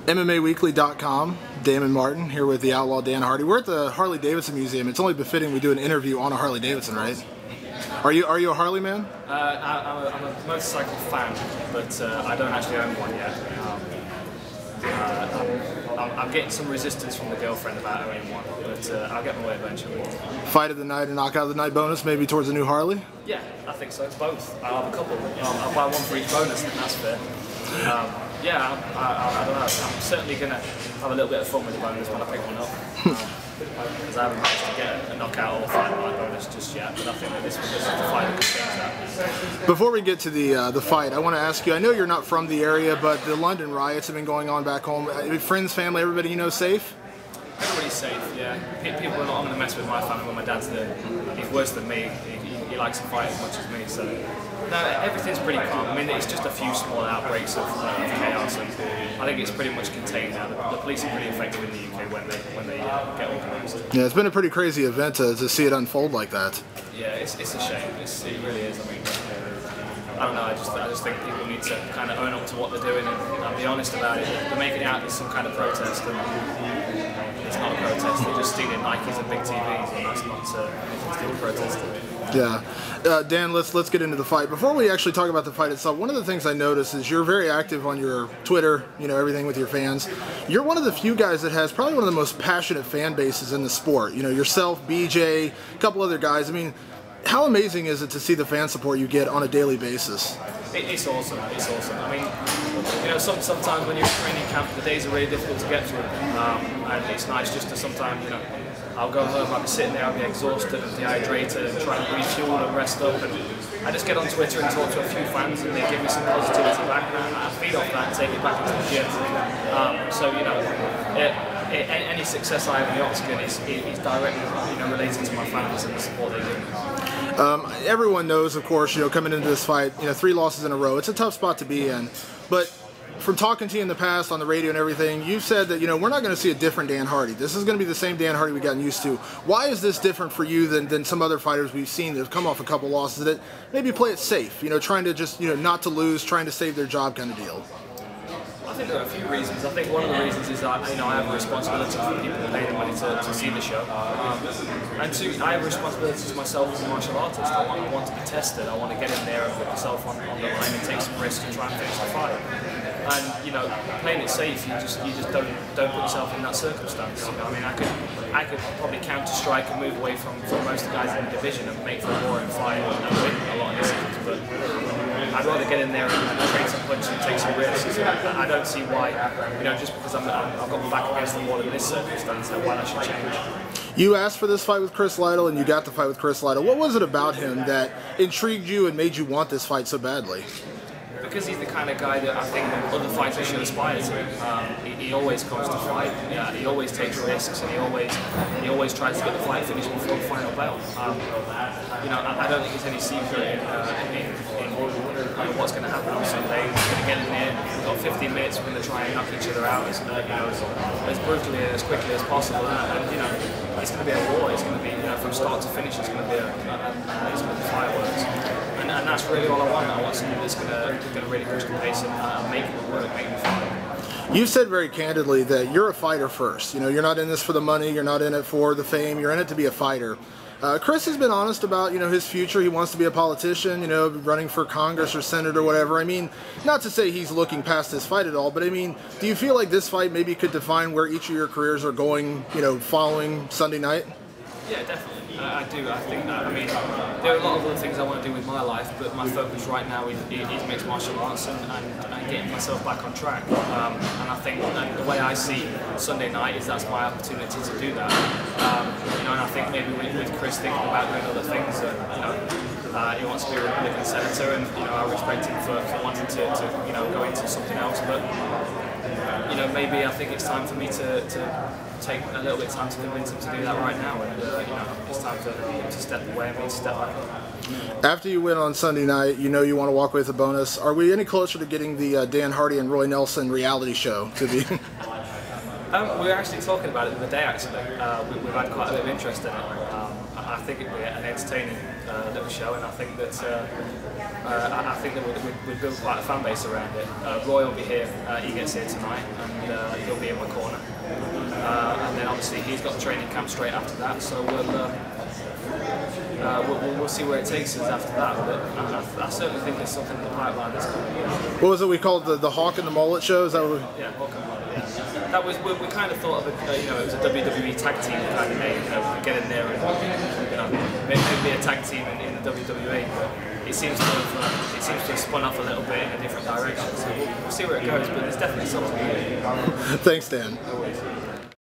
MMAWeekly.com, Damon Martin, here with the Outlaw Dan Hardy. We're at the Harley Davidson Museum. It's only befitting we do an interview on a Harley Davidson, right? Are you a Harley man? I'm a motorcycle fan, but I don't actually own one yet. I'm getting some resistance from the girlfriend about owning one, but I'll get my way eventually. Fight of the night and knockout of the night bonus, maybe towards a new Harley? Yeah, I think so. Both. I'll have a couple. I'll buy one for each bonus, and that's fair. Yeah, I don't know. I'm certainly going to have a little bit of fun with the bonus when I pick one up. Because I haven't managed to get a knockout or fight my bonus just yet, but I think that this was just a fight that could change that. Before we get to the fight, I want to ask you, I know you're not from the area, but the London riots have been going on back home. Friends, family, everybody you know safe? Everybody's safe, yeah. People are not going to mess with my family when my dad's there. He's worse than me. He likes to fight as much as me, so no, everything's pretty calm. I mean, it's just a few small outbreaks of chaos, and I think it's pretty much contained now. The police are pretty effective in the UK when they get organised. Yeah, it's been a pretty crazy event to see it unfold like that. Yeah, it's a shame. It really is. I mean, I don't know. I just think people need to kind of own up to what they're doing and be honest about it. They're making it out as some kind of protest, and it's not a protest. They're just stealing Nikes and big TVs, and that's not anything to do with protesting. Yeah. Dan, let's get into the fight. Before we actually talk about the fight itself, one of the things I noticed is you're very active on your Twitter, you know, everything with your fans. You're one of the few guys that has probably one of the most passionate fan bases in the sport. You know, yourself, BJ, a couple other guys. I mean, how amazing is it to see the fan support you get on a daily basis? It's awesome. It's awesome. I mean, you know, sometimes when you're in training camp, the days are really difficult to get through, and it's nice just to sometimes, you know, I'll go home, I'll be sitting there, I'll be exhausted and dehydrated and trying to refuel and rest up, and I just get on Twitter and talk to a few fans and they give me some positivity back, and I feed off that and take it back into the gym. So, you know, any success I have in the octagon is directly, you know, related to my fans and the support they give me. Everyone knows, of course, you know, coming into this fight, you know, 3 losses in a row, it's a tough spot to be in, but from talking to you in the past on the radio and everything, you've said that, you know, we're not going to see a different Dan Hardy. This is going to be the same Dan Hardy we've gotten used to. Why is this different for you than some other fighters we've seen that have come off a couple losses that maybe play it safe, you know, trying to just, you know, not to lose, trying to save their job kind of deal? I think there are a few reasons. I think one of the reasons is that, you know, I have a responsibility for people who pay the money to see the show. And two, I have a responsibility to myself as a martial artist. I want to be tested. I want to get in there and put myself on the line and take some risks and try and finish the fight. And, you know, playing it safe, you just don't put yourself in that circumstance. You know, I mean, I could probably counter strike and move away from most of the guys in the division and make for a boring fight and win a lot of decisions, but I'd rather get in there and trade some punches and take some risks. I don't see why, you know, just because I've got my back against the wall in this circumstance, that why I should change. You asked for this fight with Chris Lytle, and you got the fight with Chris Lytle. What was it about him that intrigued you and made you want this fight so badly? Because he's the kind of guy that I think other fighters should aspire to. He always comes to fight. He always takes risks, and he always tries to get the fight finished before the final bell. You know, I don't think it's any secret in what's going to happen on Sunday. We're going to get in there. We've got 15 minutes. We're going to try and knock each other out as brutally and as quickly as possible. And you know, it's going to be a war. It's going to be, you know, from start to finish. It's going to be fireworks. And that's really all I want. I want something that's going to really push the pace and make it work, make it fun. You said very candidly that you're a fighter first. You know, you're not in this for the money. You're not in it for the fame. You're in it to be a fighter. Chris has been honest about, you know, his future. He wants to be a politician, you know, running for Congress or Senate or whatever. I mean, not to say he's looking past this fight at all, but I mean, do you feel like this fight maybe could define where each of your careers are going, you know, following Sunday night? Yeah, definitely. I do. I think that. I mean, there are a lot of other things I want to do with my life, but my focus right now is mixed martial arts and getting myself back on track. And I think the way I see Sunday night is that's my opportunity to do that. You know, and I think maybe with Chris thinking about doing other things, you know, he wants to be a Republican senator, and you know, I respect him for wanting to you know, go into something else. But you know, maybe I think it's time for me to take a little bit of time to convince him to do that right now, and you know, it's time for him to step away and me to step back. After you win on Sunday night, you know you want to walk away with a bonus. Are we any closer to getting the Dan Hardy and Roy Nelson reality show to be? We were actually talking about it the other day. Actually, we've had quite a bit of interest in it. I think it'll be an entertaining little show, and I think that we'll build quite a fan base around it. Roy will be here. He gets here tonight, and he'll be in my corner. And then obviously he's got training camp straight after that, so we'll see where it takes us after that. But I certainly think there's something in the pipeline that's going to be. What was it we called the Hawk and the Mullet show? Is that what? Yeah, Hawk and Mullet. Yeah. That was we kind of thought of it. It was a WWE tag team kind of name. Get in there and maybe a tag team in the WWE. But it seems to have spun off a little bit in a different direction. So we'll see where it goes. But there's definitely something. Thanks, Dan. No worries.